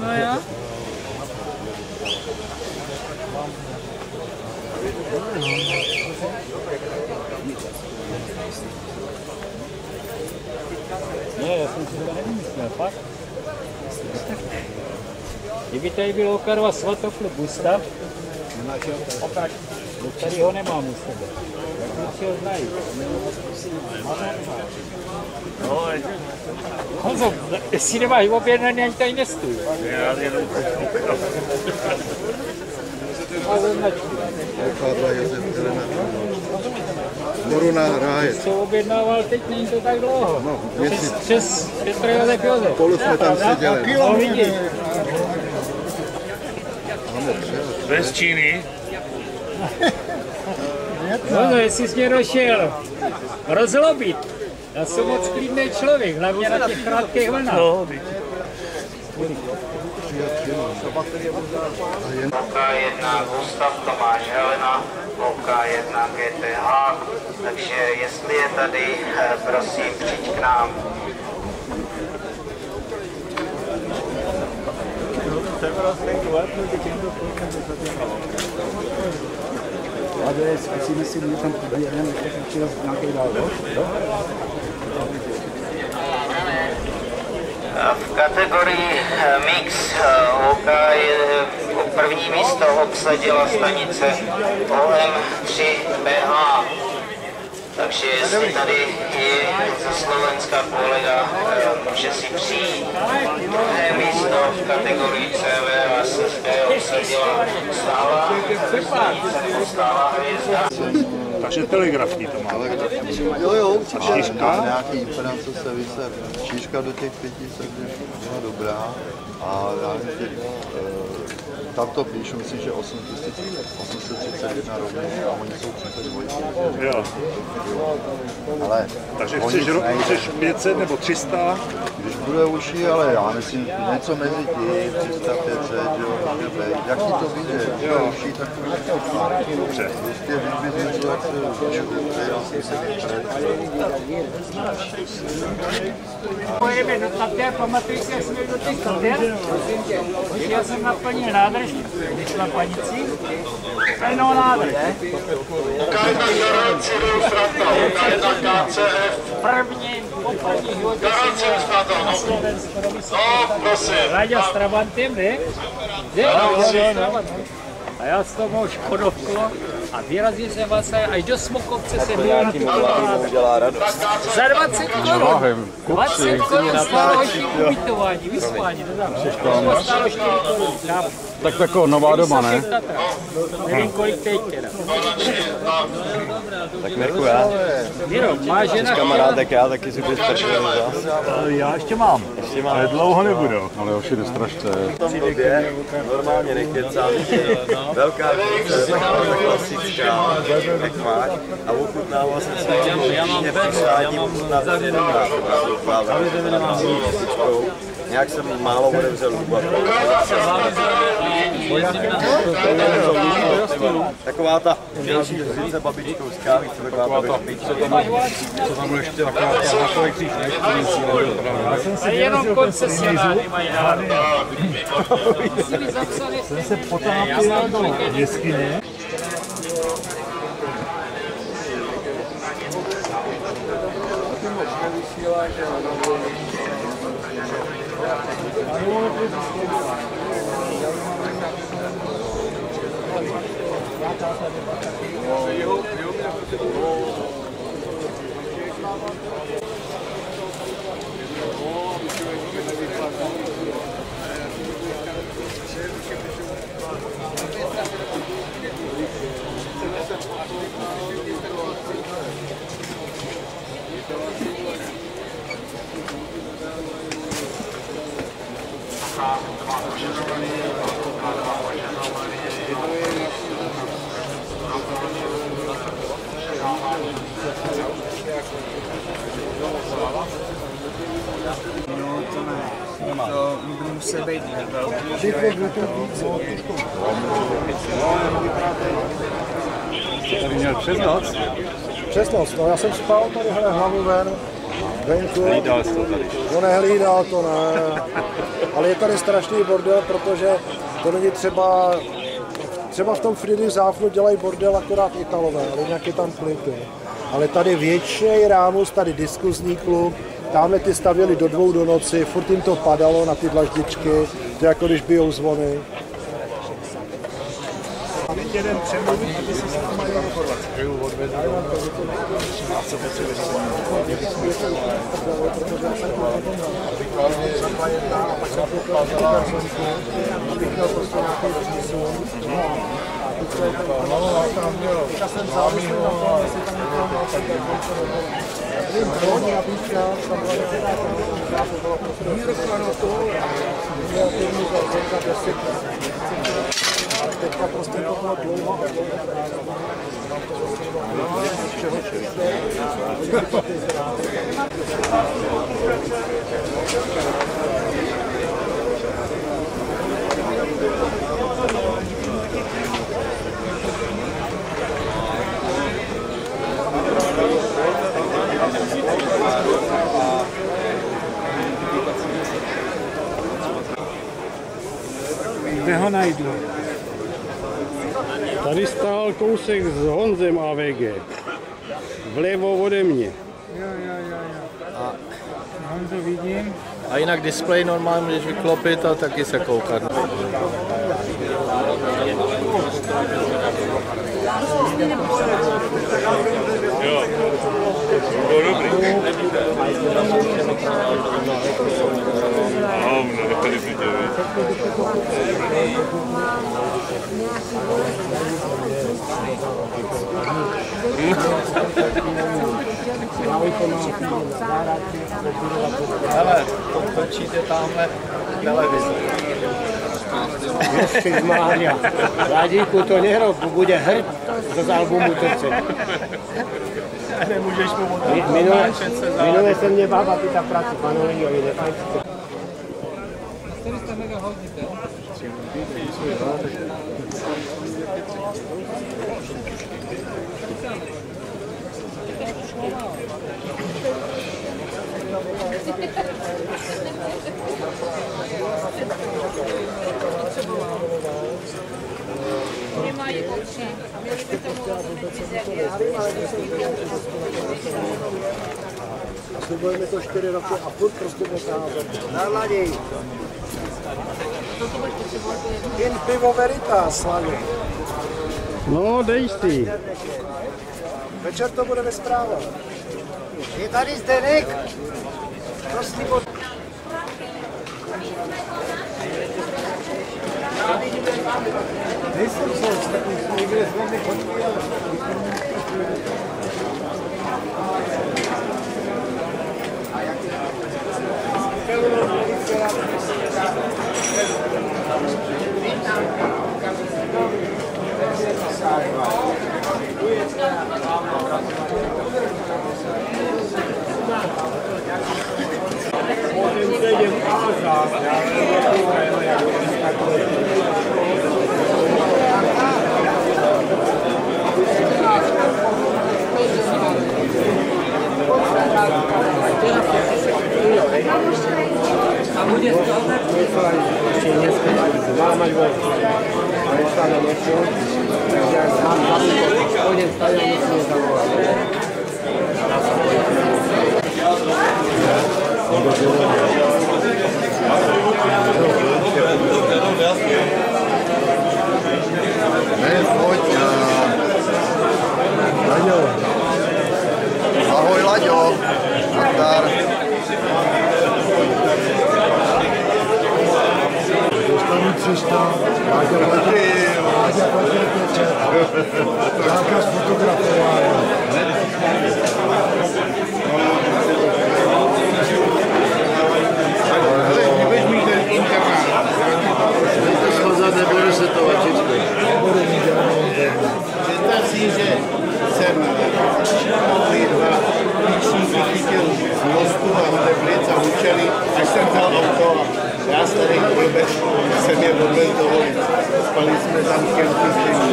No jo. Ne, já jsem si to nevymyslel, fakt. Kdyby tady byl Okarova Svatopluk Gustav, tady ho nemám u sebe. Jak kluci ho znají. Honzo, jestli nemáš objednaný, ani tady nestůj. Moruna hraje. Co objednával teď, není to tak dlouho. No, přes Petr Josef Josef. Spolu jsme tam seděli. No vidíš. Bez Číny. No, jestli jsi mě došel rozlobit. Já jsem moc klidný člověk, hlavně na těch krátkých vlnách. No, OK1 Gustav Tomáš Helena, OK1 GTH, takže jestli je tady, prosím, přijď k nám. Ale zkusíme si mít tam jeden nějaký dál, V kategorii Mix OK je první místo obsadila stanice OM3BH. Takže jestli tady je ze Slovenska kolega, může si přijít. Druhé místo v kategorii CV a SSB obsadila stálá stanice nebo stálá hvězda. takže telegrafní to má. Jo, určitě. Šířka? Nějaký impedance se vyser. Šířka do těch 500 byla dobrá. A já nevím, tam to píšu, myslím, že 831 rovný a oni jsou 32. Jo. Ale takže chceš 500 nebo 300? Když bude uší, ale já myslím něco mezi tím, 300, 500, jo, jak ti to vyjde, když bude uší, tak to bude dobře. Prostě vybít něco, jak se učí, já jsem se Pojeme do také, pamatuj si, jak jsme do těch kader. Já jsem naplnil nádrž, když na panici. Plnou nádrž. Ukážeme garanci Franta, ukážeme KCF. Po prvních hodě na Slovensku. No, prosím. Ráďa s Trabantem, ne? A já s tomu Škodovkou a vyrazil jsem vlastně až do Smokovce jsem byl na tu za 20 korun. 20 korun stálo ještě ubytování, vyspání, to tam. Stálo 4 korun. Tak taková nová doma, ne? Nevím, kolik teď teda. Tak Mirku, já. Miro, má žena Kamarádek, já taky si vystrašil. Já ještě mám. Ale dlouho nebudu. Ale už jde strašte. normálně nekecám. Velká klasická, jak máš, a ochutnával jsem se nějak jsem málo odevřel lubat. Taková ta další hřice babičkou z kávy, taková ta Co tam ještě taková takový kříž, a jenom koncesionáři mají národ. Jsem se potápil do jeskyně. No to ne, to bude muset být velký. Tady měl přes noc. Přes noc, no já jsem spal tady hlavu ven, Venku. Hlídal jsi to tady. No nehlídal to, ne. Ale je tady strašný bordel, protože to není třeba v tom Friedrich Záfnu dělají bordel akorát Italové, ale jinak je tam klid. Ale tady větší rámus, tady diskuzní klub, tamhle ty stavěli do 2 do noci, furt jim to padalo na ty dlaždičky, to je jako když bijou zvony. Jeden přemluvit, aby si s náma jel informace. Teďka prostě to bylo dlouho. Kde ho najdu? Tady stál kousek s Honzem AVG. Vlevo ode mě. Jo. A Honzo vidím. A jinak displej normálně můžeš vyklopit a taky se koukat. Jo, bylo dobrý. No, nechali si tě, Hele, točíte tamhle televizi. Ježišmarja, Vladíku, to nehrob, bude hrd z albumu Trce. Nemůžeš mu Minule se mě bába pýta práci, Panoviňovi, nechaj si to. 400 mega hodíte. Nemají oči, měli by tomu rozumět země. Slibujeme to 4 roky a furt prostě nekázat. Naladěj. Jen pivo Veritas, Slaně. No, dej si. Večer to bude ve zprávách. Je tady Zdeněk. Prostý bod. Nejsem soc, tak někde z velmi chodí, ale... A bude to Ještě dneska mám až velký. Nešla na něco, takže jak mám hlavně, půjdem stavit, musíme zavolat. Pojď. Laďo. Ahoj, Laďo. Nazdar. Dostanu 300. Láďa platí 500. Zákaz fotografování. Nebudu se to vačičku. Představ si, že jsem klíčníky chytil z mostu a odeblic a učili, až jsem vzal auto a já starý blbec jsem je odbil dovolit. Spali jsme tam kempy.